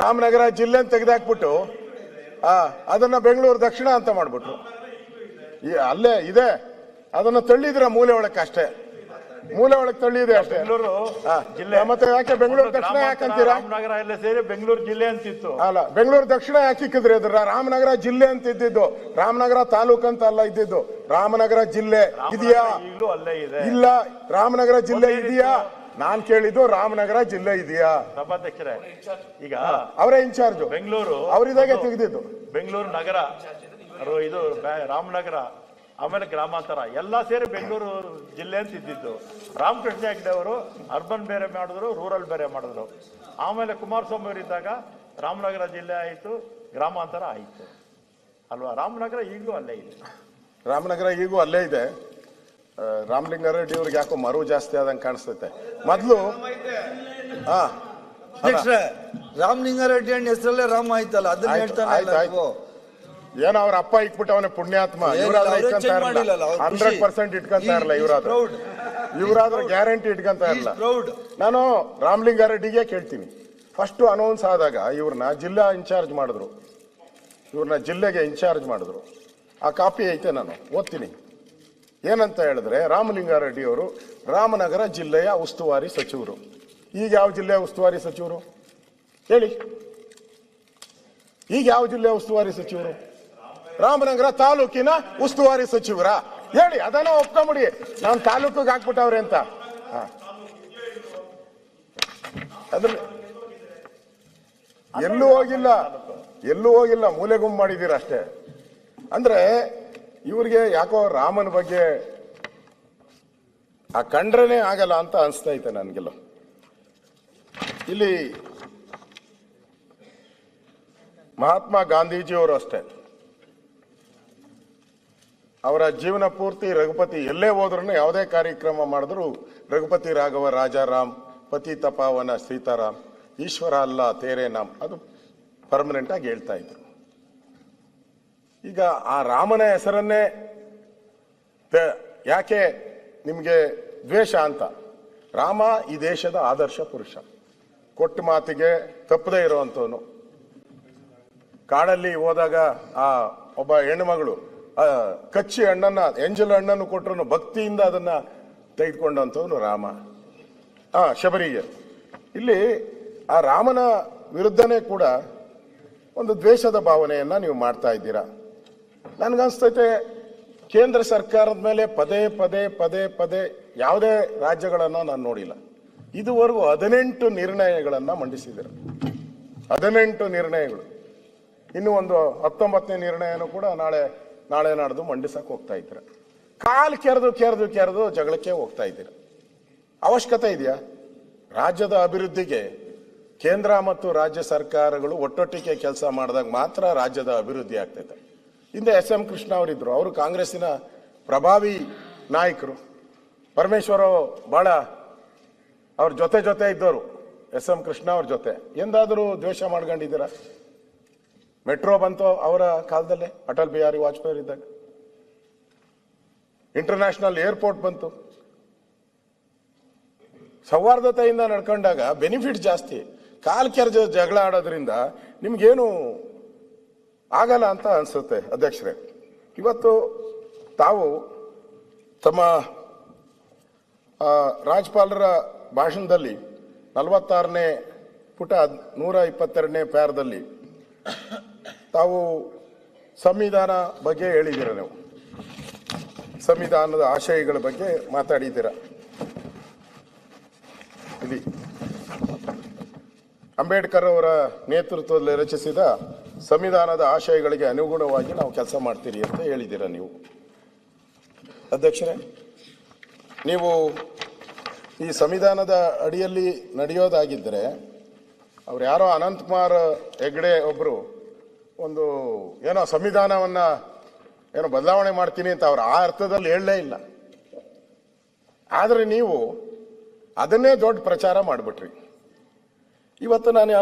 ರಾಮನಗರ ಜಿಲ್ಲೆ ತೆಗೆದಾಕ್ಬಿಟ್ಟು ಅದನ್ನ ಬೆಂಗಳೂರು ದಕ್ಷಿಣ ಅಂತ ಮಾಡ್ಬಿಟ್ರು. ಅಲ್ಲೇ ಇದೆ, ಅದನ್ನ ತಳ್ಳಿದ್ರ ಮೂಲೆ ಒಳಕ್ಕೆ ಅಷ್ಟೇ, ಮೂಲೆ ಒಳಗೆ ತಳ್ಳಿದೆ ಅಷ್ಟೇ. ಬೆಂಗಳೂರು ಜಿಲ್ಲೆ ಮತ್ತೆ ಯಾಕೆ ಬೆಂಗಳೂರು ದಕ್ಷಿಣ ಯಾಕಂತೀರಾ? ರಾಮನಗರ ಎಲ್ಲ ಸೇರಿ ಬೆಂಗಳೂರು ಜಿಲ್ಲೆ ಅಂತಿತ್ತು. ಅಲ್ಲ, ಬೆಂಗಳೂರು ದಕ್ಷಿಣ ಯಾಕೆ ಇಕ್ಕಿದ್ರಿ? ಅದ್ರ ರಾಮನಗರ ಜಿಲ್ಲೆ ಅಂತ ಇದ್ದಿದ್ದು, ರಾಮನಗರ ತಾಲೂಕ್ ಅಂತ ಅಲ್ಲ ಇದ್ದಿದ್ದು, ರಾಮನಗರ ಜಿಲ್ಲೆ ಇದೆಯಾ? ಈಗಲೂ ಅಲ್ಲೇ ಇದೆ. ಇಲ್ಲ, ರಾಮನಗರ ಜಿಲ್ಲೆ ಇದೆಯಾ? ನಾನ್ ಕೇಳಿದ್ದು ರಾಮನಗರ ಜಿಲ್ಲೆ ಇದೆಯಾ? ಸಭಾಧ್ಯಕ್ಷರೇ, ಈಗ ಅವರೇ ಇನ್ಚಾರ್ಜ್, ಬೆಂಗಳೂರು ಅವರಿದಾಗೆ ತೆಗೆದಿದ್ದು. ಬೆಂಗಳೂರು ನಗರ, ಇದು ರಾಮನಗರ, ಆಮೇಲೆ ಗ್ರಾಮಾಂತರ ಎಲ್ಲ ಸೇರಿ ಬೆಂಗಳೂರು ಜಿಲ್ಲೆ ಅಂತ ಇದ್ದಿದ್ದು. ರಾಮಕೃಷ್ಣ ಹೆಗ್ಡೆ ಅವರು ಅರ್ಬನ್ ಬೇರೆ ಮಾಡಿದ್ರು, ರೂರಲ್ ಬೇರೆ ಮಾಡಿದ್ರು. ಆಮೇಲೆ ಕುಮಾರಸ್ವಾಮಿ ಅವರಿದ್ದಾಗ ರಾಮನಗರ ಜಿಲ್ಲೆ ಆಯಿತು, ಗ್ರಾಮಾಂತರ ಆಯಿತು ಅಲ್ವಾ? ರಾಮನಗರ ಈಗಲೂ ಅಲ್ಲೇ ಇದೆ. ರಾಮನಗರ ಈಗೂ ಅಲ್ಲೇ ಇದೆ. ರಾಮಲಿಂಗಾರೆಡ್ಡಿ ಅವ್ರಿಗೆ ಯಾಕೋ ಮರು ಜಾಸ್ತಿ ಆದಂಗೆ ಕಾಣಿಸ್ತೈತೆ. ಮೊದ್ಲು ರಾಮಲಿಂಗಾರೆಡ್ಡಿ ಅಣ್ಣ ಹೆಸರಲ್ಲೇ ರಾಮ ಆಯ್ತಲ್ಲ, ಅದನ್ನ ಹೇಳ್ತಾನೆ. ಏನೋ ಅವ್ರ ಅಪ್ಪ ಇಟ್ಬಿಟ್ಟು ಅವನೇ ಪುಣ್ಯಾತ್ಮ. ಇವರಾದ್ರೆ ಇಟ್ಕೊಂತ ಇರಲ್ಲ, 100% ಇಟ್ಕೊಂತ ಇರಲ್ಲ. ಇವರಾದ್ರೆ ಗ್ಯಾರಂಟಿ ಇಟ್ಕೊಂತ ಇರಲ್ಲ. ನಾನು ರಾಮಲಿಂಗಾರೆಡ್ಡಿಗೆ ಕೇಳ್ತೀನಿ, ಫಸ್ಟ್ ಅನೌನ್ಸ್ ಆದಾಗ ಇವ್ರನ್ನ ಜಿಲ್ಲಾ ಇನ್ಚಾರ್ಜ್ ಮಾಡಿದ್ರು, ಇವ್ರನ್ನ ಜಿಲ್ಲೆಗೆ ಇನ್ಚಾರ್ಜ್ ಮಾಡಿದ್ರು. ಆ ಕಾಪಿ ಐತೆ, ನಾನು ಓದ್ತೀನಿ. ಏನಂತ ಹೇಳಿದ್ರೆ, ರಾಮಲಿಂಗಾರೆಡ್ಡಿ ಅವರು ರಾಮನಗರ ಜಿಲ್ಲೆಯ ಉಸ್ತುವಾರಿ ಸಚಿವರು. ಈಗ ಯಾವ ಜಿಲ್ಲೆಯ ಉಸ್ತುವಾರಿ ಸಚಿವರು ಹೇಳಿ? ಈಗ ಯಾವ ಜಿಲ್ಲೆಯ ಉಸ್ತುವಾರಿ ಸಚಿವರು? ರಾಮನಗರ ತಾಲೂಕಿನ ಉಸ್ತುವಾರಿ ಸಚಿವರ ಹೇಳಿ? ಅದನ್ನ ಒಪ್ಕೊಂಬಿಡಿ. ನಾನು ತಾಲೂಕಿಗೆ ಹಾಕ್ಬಿಟ್ಟವ್ರೆ ಅಂತ. ಅದ್ರ ಎಲ್ಲೂ ಹೋಗಿಲ್ಲ, ಮೂಲೆಗುಂಬು ಮಾಡಿದ್ದೀರ ಅಷ್ಟೇ. ಅಂದ್ರೆ ಇವ್ರಿಗೆ ಯಾಕೋ ರಾಮನ ಬಗ್ಗೆ ಆ ಕಂಡ್ರನೇ ಆಗಲ್ಲ ಅಂತ ಅನಿಸ್ತಾ ಐತೆ ನನ್ಗೆಲ್ಲ. ಇಲ್ಲಿ ಮಹಾತ್ಮ ಗಾಂಧೀಜಿಯವರು ಅಷ್ಟೇ, ಅವರ ಜೀವನ ಪೂರ್ತಿ ರಘುಪತಿ, ಎಲ್ಲೇ ಹೋದ್ರೂ ಯಾವುದೇ ಕಾರ್ಯಕ್ರಮ ಮಾಡಿದ್ರು ರಘುಪತಿ ರಾಘವ ರಾಜಾರಾಮ್, ಪತಿ ತಪಾವನ ಸೀತಾರಾಮ್, ಈಶ್ವರ ಅಲ್ಲ ತೇರೆ ನಾಮ್, ಅದು ಪರ್ಮನೆಂಟ್ ಆಗಿ ಹೇಳ್ತಾ ಇದ್ರು. ಈಗ ಆ ರಾಮನ ಹೆಸರನ್ನೇ ಯಾಕೆ ನಿಮಗೆ ದ್ವೇಷ ಅಂತ? ರಾಮ ಈ ದೇಶದ ಆದರ್ಶ ಪುರುಷ, ಕೊಟ್ಟ ಮಾತಿಗೆ ತಪ್ಪದೇ ಇರುವಂತವನು. ಕಾಡಲ್ಲಿ ಹೋದಾಗ ಆ ಒಬ್ಬ ಹೆಣ್ಣುಮಗಳು ಕಚ್ಚಿ ಹಣ್ಣನ್ನ, ಎಂಜಲ್ ಹಣ್ಣನ್ನು ಕೊಟ್ಟರು ಭಕ್ತಿಯಿಂದ ಅದನ್ನ ತೆಗೆದುಕೊಂಡಂತವನು ರಾಮ. ಶಬರಿಗೆ ಇಲ್ಲಿ ಆ ರಾಮನ ವಿರುದ್ಧನೇ ಕೂಡ ಒಂದು ದ್ವೇಷದ ಭಾವನೆಯನ್ನ ನೀವು ಮಾಡ್ತಾ ಇದ್ದೀರಾ. ನನ್ಗನ್ಸ್ತೈತೆ ಕೇಂದ್ರ ಸರ್ಕಾರದ ಮೇಲೆ ಪದೇ ಪದೇ ಪದೇ ಪದೇ ಯಾವುದೇ ರಾಜ್ಯಗಳನ್ನ ನಾನು ನೋಡಿಲ್ಲ. ಇದುವರೆಗೂ 18 ನಿರ್ಣಯಗಳನ್ನ ಮಂಡಿಸಿದ್ದಾರೆ. 18 ನಿರ್ಣಯಗಳು. ಇನ್ನು ಒಂದು 19ನೇ ನಿರ್ಣಯನೂ ಕೂಡ ನಾಳೆ ನಾಡ್ದು ಮಂಡಿಸಕ್ ಹೋಗ್ತಾ ಇದ್ದೀರ. ಕಾಲ್ ಕೆರೆದು ಜಗಳಕ್ಕೆ ಹೋಗ್ತಾ ಇದ್ದೀರ. ಅವಶ್ಯಕತೆ ಇದೆಯಾ? ರಾಜ್ಯದ ಅಭಿವೃದ್ಧಿಗೆ ಕೇಂದ್ರ ಮತ್ತು ರಾಜ್ಯ ಸರ್ಕಾರಗಳು ಒಟ್ಟೊಟ್ಟಿಗೆ ಕೆಲಸ ಮಾಡಿದಾಗ ಮಾತ್ರ ರಾಜ್ಯದ ಅಭಿವೃದ್ಧಿ ಆಗ್ತೈತೆ. ಹಿಂದೆ SM ಕೃಷ್ಣ ಅವರಿದ್ರು, ಅವರು ಕಾಂಗ್ರೆಸ್ಸಿನ ಪ್ರಭಾವಿ ನಾಯಕರು. ಪರಮೇಶ್ವರ ಬಹಳ ಅವ್ರ ಜೊತೆ ಇದ್ದವರು, SM ಕೃಷ್ಣ ಅವ್ರ ಜೊತೆ. ಎಂದಾದರೂ ದ್ವೇಷ ಮಾಡ್ಕೊಂಡಿದ್ದೀರ? ಮೆಟ್ರೋ ಬಂತು ಅವರ ಕಾಲದಲ್ಲೇ, ಅಟಲ್ ಬಿಹಾರಿ ವಾಜಪೇಯಿ ಇದ್ದಾಗ. ಇಂಟರ್ನ್ಯಾಷನಲ್ ಏರ್ಪೋರ್ಟ್ ಬಂತು. ಸೌಹಾರ್ದತೆಯಿಂದ ನಡ್ಕೊಂಡಾಗ ಬೆನಿಫಿಟ್ ಜಾಸ್ತಿ. ಕಾಲ್ ಕೆರೆದು ಜಗಳ ಆಡೋದ್ರಿಂದ ನಿಮ್ಗೇನು ಆಗಲ್ಲ ಅಂತ ಅನ್ಸುತ್ತೆ. ಅಧ್ಯಕ್ಷರೇ, ಇವತ್ತು ತಾವು ತಮ್ಮ ರಾಜ್ಯಪಾಲರ ಭಾಷಣದಲ್ಲಿ 46ನೇ ಪುಟ 122ನೇ ಪ್ಯಾರದಲ್ಲಿ ತಾವು ಸಂವಿಧಾನ ಬಗ್ಗೆ ಹೇಳಿದ್ದೀರ. ನೀವು ಸಂವಿಧಾನದ ಆಶಯಗಳ ಬಗ್ಗೆ ಮಾತಾಡಿದ್ದೀರ. ಇಲ್ಲಿ ಅಂಬೇಡ್ಕರ್ ಅವರ ನೇತೃತ್ವದಲ್ಲಿ ರಚಿಸಿದ ಸಂವಿಧಾನದ ಆಶಯಗಳಿಗೆ ಅನುಗುಣವಾಗಿ ನಾವು ಕೆಲಸ ಮಾಡ್ತೀರಿ ಅಂತ ಹೇಳಿದ್ದೀರ ನೀವು. ಅಧ್ಯಕ್ಷರೇ, ನೀವು ಈ ಸಂವಿಧಾನದ ಅಡಿಯಲ್ಲಿ ನಡೆಯೋದಾಗಿದ್ದರೆ, ಅವ್ರು ಯಾರೋ ಅನಂತಕುಮಾರ್ ಹೆಗ್ಡೆ ಒಬ್ರು ಒಂದು ಏನೋ ಸಂವಿಧಾನವನ್ನ ಏನೋ ಬದಲಾವಣೆ ಮಾಡ್ತೀನಿ ಅಂತ ಅವ್ರು ಆ ಅರ್ಥದಲ್ಲಿ ಹೇಳಲೇ ಇಲ್ಲ. ಆದರೆ ನೀವು ಅದನ್ನೇ ದೊಡ್ಡ ಪ್ರಚಾರ ಮಾಡಿಬಿಟ್ರಿ. ಇವತ್ತು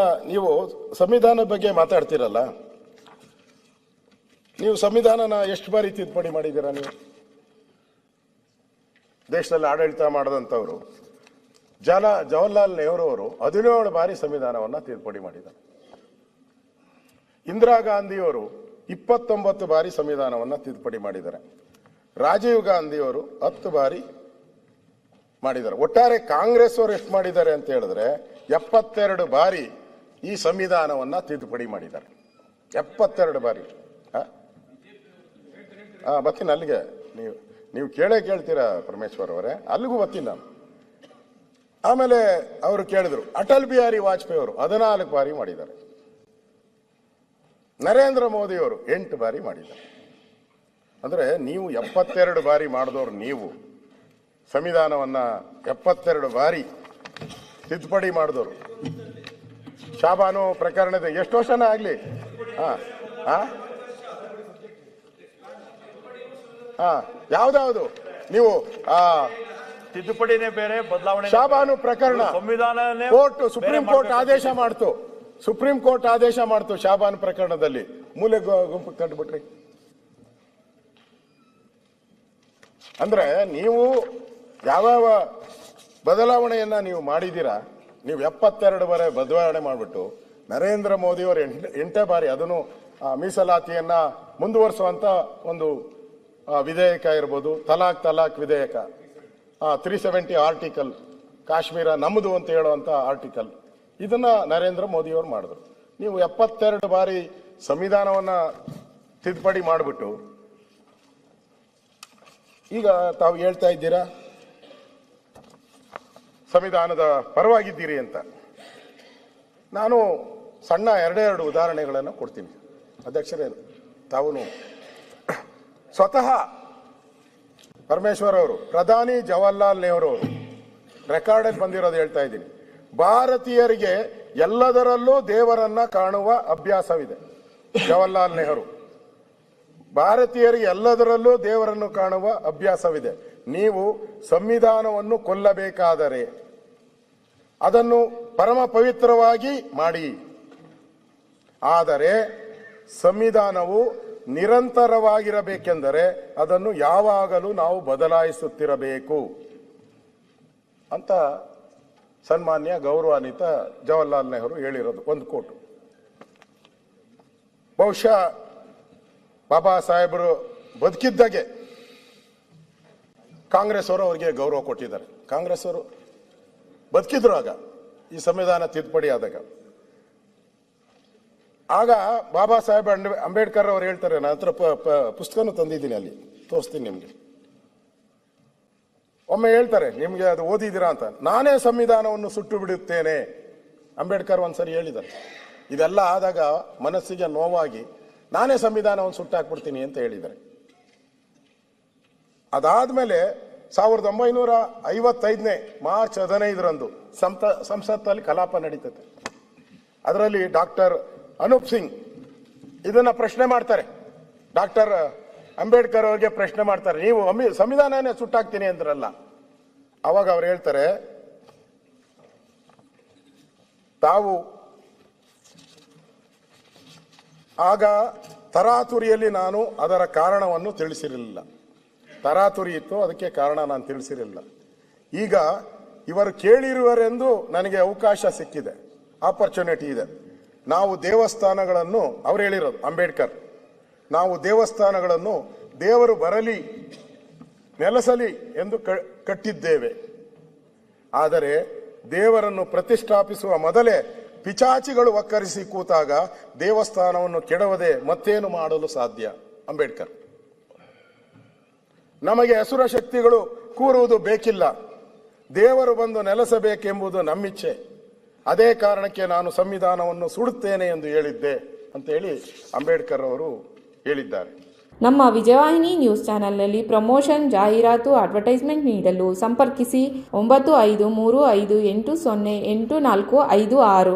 ನೀವು ಸಂವಿಧಾನದ ಬಗ್ಗೆ ಮಾತಾಡ್ತೀರಲ್ಲ, ನೀವು ಸಂವಿಧಾನನ ಎಷ್ಟು ಬಾರಿ ತಿದ್ದುಪಡಿ ಮಾಡಿದ್ದೀರಾ? ನೀವು ದೇಶದಲ್ಲಿ ಆಡಳಿತ ಮಾಡಿದಂಥವ್ರು ಜವಾಹರ್ಲಾಲ್ ನೆಹರು ಅವರು 17 ಬಾರಿ ಸಂವಿಧಾನವನ್ನ ತಿದ್ದುಪಡಿ ಮಾಡಿದ್ದಾರೆ. ಇಂದಿರಾ ಗಾಂಧಿಯವರು 29 ಬಾರಿ ಸಂವಿಧಾನವನ್ನು ತಿದ್ದುಪಡಿ ಮಾಡಿದ್ದಾರೆ. ರಾಜೀವ್ ಗಾಂಧಿಯವರು 10 ಬಾರಿ ಮಾಡಿದ್ದಾರೆ. ಒಟ್ಟಾರೆ ಕಾಂಗ್ರೆಸ್ ಅವರು ಎಷ್ಟು ಮಾಡಿದ್ದಾರೆ ಅಂತ ಹೇಳಿದ್ರೆ 72 ಬಾರಿ ಈ ಸಂವಿಧಾನವನ್ನ ತಿದ್ದುಪಡಿ ಮಾಡಿದ್ದಾರೆ. 72 ಬಾರಿ. ಬರ್ತೀನಿ ಅಲ್ಲಿಗೆ. ನೀವು ಕೇಳ್ತೀರಾ ಪರಮೇಶ್ವರ್ ಅವರೇ, ಅಲ್ಲಿಗೂ ಬರ್ತೀನಿ ನಾನು. ಆಮೇಲೆ ಅವರು ಕೇಳಿದ್ರು, ಅಟಲ್ ಬಿಹಾರಿ ವಾಜಪೇಯಿ ಅವರು 14 ಬಾರಿ ಮಾಡಿದ್ದಾರೆ. ನರೇಂದ್ರ ಮೋದಿ ಅವರು 8 ಬಾರಿ ಮಾಡಿದ್ದಾರೆ. ಅಂದ್ರೆ ನೀವು 72 ಬಾರಿ ಮಾಡಿದವರು, ನೀವು ಸಂವಿಧಾನವನ್ನ 72 ಬಾರಿ ತಿದ್ದುಪಡಿ ಮಾಡಿದವರು. ಶಾಬಾನು ಪ್ರಕರಣದ ಎಷ್ಟು ವರ್ಷನ ಆಗ್ಲಿ, ಯಾವ್ದಾವುದು ನೀವು ತಿದ್ದುಪಡಿನೇ ಬೇರೆ, ಬದಲಾವಣೆ. ಶಾಬಾನು ಪ್ರಕರಣ ಸಂವಿಧಾನನೇ ಕೋರ್ಟ್, ಸುಪ್ರೀಂ ಕೋರ್ಟ್ ಆದೇಶ ಮಾಡ್ತು. ಸುಪ್ರೀಂ ಕೋರ್ಟ್ ಆದೇಶ ಮಾಡ್ತು ಶಾಬಾನು ಪ್ರಕರಣದಲ್ಲಿ. ಮೂಲೆ ಗುಂಪು ಕಟ್ಬಿಟ್ರಿ. ಅಂದ್ರೆ ನೀವು ಯಾವ್ಯಾವ ಬದಲಾವಣೆಯನ್ನ ನೀವು ಮಾಡಿದ್ದೀರಾ, ನೀವು 72 ಬಾರಿ ಬದಲಾವಣೆ ಮಾಡಿಬಿಟ್ಟು ನರೇಂದ್ರ ಮೋದಿ ಅವರು 8 ಬಾರಿ ಅದನ್ನು ಮೀಸಲಾತಿಯನ್ನ ಮುಂದುವರಿಸುವಂತ ಒಂದು ವಿಧೇಯಕ ಇರ್ಬೋದು, ತಲಾಕ್ ವಿಧೇಯಕ, 370 ಆರ್ಟಿಕಲ್, ಕಾಶ್ಮೀರ ನಮ್ಮದು ಅಂತ ಹೇಳುವಂತ ಆರ್ಟಿಕಲ್, ಇದನ್ನ ನರೇಂದ್ರ ಮೋದಿ ಅವರು ಮಾಡಿದ್ರು. ನೀವು 72 ಬಾರಿ ಸಂವಿಧಾನವನ್ನ ತಿದ್ದುಪಡಿ ಮಾಡಿಬಿಟ್ಟು ಈಗ ತಾವು ಹೇಳ್ತಾ ಇದ್ದೀರಾ ಸಂವಿಧಾನದ ಪರವಾಗಿದ್ದೀರಿ ಅಂತ. ನಾನು ಸಣ್ಣ 2 ಉದಾಹರಣೆಗಳನ್ನು ಕೊಡ್ತೀನಿ ಅಧ್ಯಕ್ಷರೇ. ತಾವು ಸ್ವತಃ ಪರಮೇಶ್ವರ್ ಅವರು, ಪ್ರಧಾನಿ ಜವಾಹರ್ಲಾಲ್ ನೆಹರು ಅವರು ರೆಕಾರ್ಡಲ್ಲಿ ಬಂದಿರೋದು ಹೇಳ್ತಾ ಇದ್ದೀನಿ. ಭಾರತೀಯರಿಗೆ ಎಲ್ಲದರಲ್ಲೂ ದೇವರನ್ನ ಕಾಣುವ ಅಭ್ಯಾಸವಿದೆ. ಜವಾಹರ್ಲಾಲ್ ನೆಹರು, ಭಾರತೀಯರಿಗೆ ಎಲ್ಲದರಲ್ಲೂ ದೇವರನ್ನು ಕಾಣುವ ಅಭ್ಯಾಸವಿದೆ. ನೀವು ಸಂವಿಧಾನವನ್ನು ಕೊಲ್ಲಬೇಕಾದರೆ ಅದನ್ನು ಪರಮ ಪವಿತ್ರವಾಗಿ ಮಾಡಿ. ಆದರೆ ಸಂವಿಧಾನವು ನಿರಂತರವಾಗಿರಬೇಕೆಂದರೆ ಅದನ್ನು ಯಾವಾಗಲೂ ನಾವು ಬದಲಾಯಿಸುತ್ತಿರಬೇಕು ಅಂತ ಸನ್ಮಾನ್ಯ ಗೌರವಾನ್ವಿತ ಜವಾಹರ್ಲಾಲ್ ನೆಹರು ಹೇಳಿರೋದು ಒಂದು ಕೋಟು. ಬಹುಶಃ ಬಾಬಾ ಸಾಹೇಬರು ಬದುಕಿದ್ದಾಗೆ ಕಾಂಗ್ರೆಸ್ ಅವರು ಅವರಿಗೆ ಗೌರವ ಕೊಟ್ಟಿದ್ದಾರೆ. ಕಾಂಗ್ರೆಸ್ ಅವರು ಬದುಕಿದ್ರು ಆಗ, ಈ ಸಂವಿಧಾನ ತಿದ್ದುಪಡಿ ಆದಾಗ. ಆಗ ಬಾಬಾ ಸಾಹೇಬ್ ಅಂಬೇಡ್ಕರ್ ಅವರು ಹೇಳ್ತಾರೆ, ನನ್ನ ಹತ್ರ ಪುಸ್ತಕನೂ ತಂದಿದ್ದೀನಿ, ಅಲ್ಲಿ ತೋರಿಸ್ತೀನಿ ನಿಮ್ಗೆ. ಒಮ್ಮೆ ಹೇಳ್ತಾರೆ, ನಿಮ್ಗೆ ಅದು ಓದಿದ್ದೀರಾ ಅಂತ, ನಾನೇ ಸಂವಿಧಾನವನ್ನು ಸುಟ್ಟು ಬಿಡುತ್ತೇನೆ. ಅಂಬೇಡ್ಕರ್ ಒಂದ್ಸರಿ ಹೇಳಿದ್ದಾರೆ. ಇದೆಲ್ಲ ಆದಾಗ ಮನಸ್ಸಿಗೆ ನೋವಾಗಿ ನಾನೇ ಸಂವಿಧಾನವನ್ನು ಸುಟ್ಟಾಕ್ಬಿಡ್ತೀನಿ ಅಂತ ಹೇಳಿದ್ದಾರೆ. ಅದಾದ್ಮೇಲೆ 1955 ಮಾರ್ಚ್ 15ರಂದು ಸಂಸತ್ತಲ್ಲಿ ಕಲಾಪ ನಡೀತದೆ. ಅದರಲ್ಲಿ ಡಾಕ್ಟರ್ ಅನೂಪ್ ಸಿಂಗ್ ಇದನ್ನ ಪ್ರಶ್ನೆ ಮಾಡ್ತಾರೆ. ಡಾಕ್ಟರ್ ಅಂಬೇಡ್ಕರ್ ಅವರಿಗೆ ಪ್ರಶ್ನೆ ಮಾಡ್ತಾರೆ, ನೀವು ಸಂವಿಧಾನನೇ ಸುಟ್ಟಾಕ್ತೀನಿ ಅಂದ್ರಲ್ಲ. ಅವಾಗ ಅವ್ರು ಹೇಳ್ತಾರೆ, ತಾವು ಆಗ ತರಾತುರಿಯಲ್ಲಿ ನಾನು ಅದರ ಕಾರಣವನ್ನು ತಿಳಿಸಿರಲಿಲ್ಲ. ತರಾತುರಿ ಇತ್ತು, ಅದಕ್ಕೆ ಕಾರಣ ನಾನು ತಿಳಿಸಿರಲಿಲ್ಲ. ಈಗ ಇವರು ಕೇಳಿರುವರೆಂದು ನನಗೆ ಅವಕಾಶ ಸಿಕ್ಕಿದೆ, ಆಪರ್ಚುನಿಟಿ ಇದೆ. ನಾವು ದೇವಸ್ಥಾನಗಳನ್ನು, ಅವ್ರು ಹೇಳಿರೋದು ಅಂಬೇಡ್ಕರ್, ನಾವು ದೇವಸ್ಥಾನಗಳನ್ನು ದೇವರು ಬರಲಿ ನೆಲೆಸಲಿ ಎಂದು ಕಟ್ಟಿದ್ದೇವೆ. ಆದರೆ ದೇವರನ್ನು ಪ್ರತಿಷ್ಠಾಪಿಸುವ ಮೊದಲೇ ಪಿಚಾಚಿಗಳು ಒಕ್ಕರಿಸಿ ಕೂತಾಗ ದೇವಸ್ಥಾನವನ್ನು ಕೆಡವದೆ ಮತ್ತೇನು ಮಾಡಲು ಸಾಧ್ಯ? ಅಂಬೇಡ್ಕರ್. ನಮಗೆ ಅಸುರ ಶಕ್ತಿಗಳು ಕೂರುವುದು ಬೇಕಿಲ್ಲ, ದೇವರು ಬಂದು ನೆಲೆಸಬೇಕೆಂಬುದು ನಮ್ಮಿಚ್ಛೆ. ಅದೇ ಕಾರಣಕ್ಕೆ ನಾನು ಸಂವಿಧಾನವನ್ನು ಸುಡುತ್ತೇನೆ ಎಂದು ಹೇಳಿದ್ದೆ ಅಂತ ಹೇಳಿ ಅಂಬೇಡ್ಕರ್ ಅವರು ಹೇಳಿದ್ದಾರೆ. ನಮ್ಮ ವಿಜಯವಾಹಿನಿ ನ್ಯೂಸ್ ಚಾನೆಲ್ನಲ್ಲಿ ಪ್ರಮೋಷನ್, ಜಾಹೀರಾತು, ಅಡ್ವರ್ಟೈಸ್ಮೆಂಟ್ ನೀಡಲು ಸಂಪರ್ಕಿಸಿ 9535808456.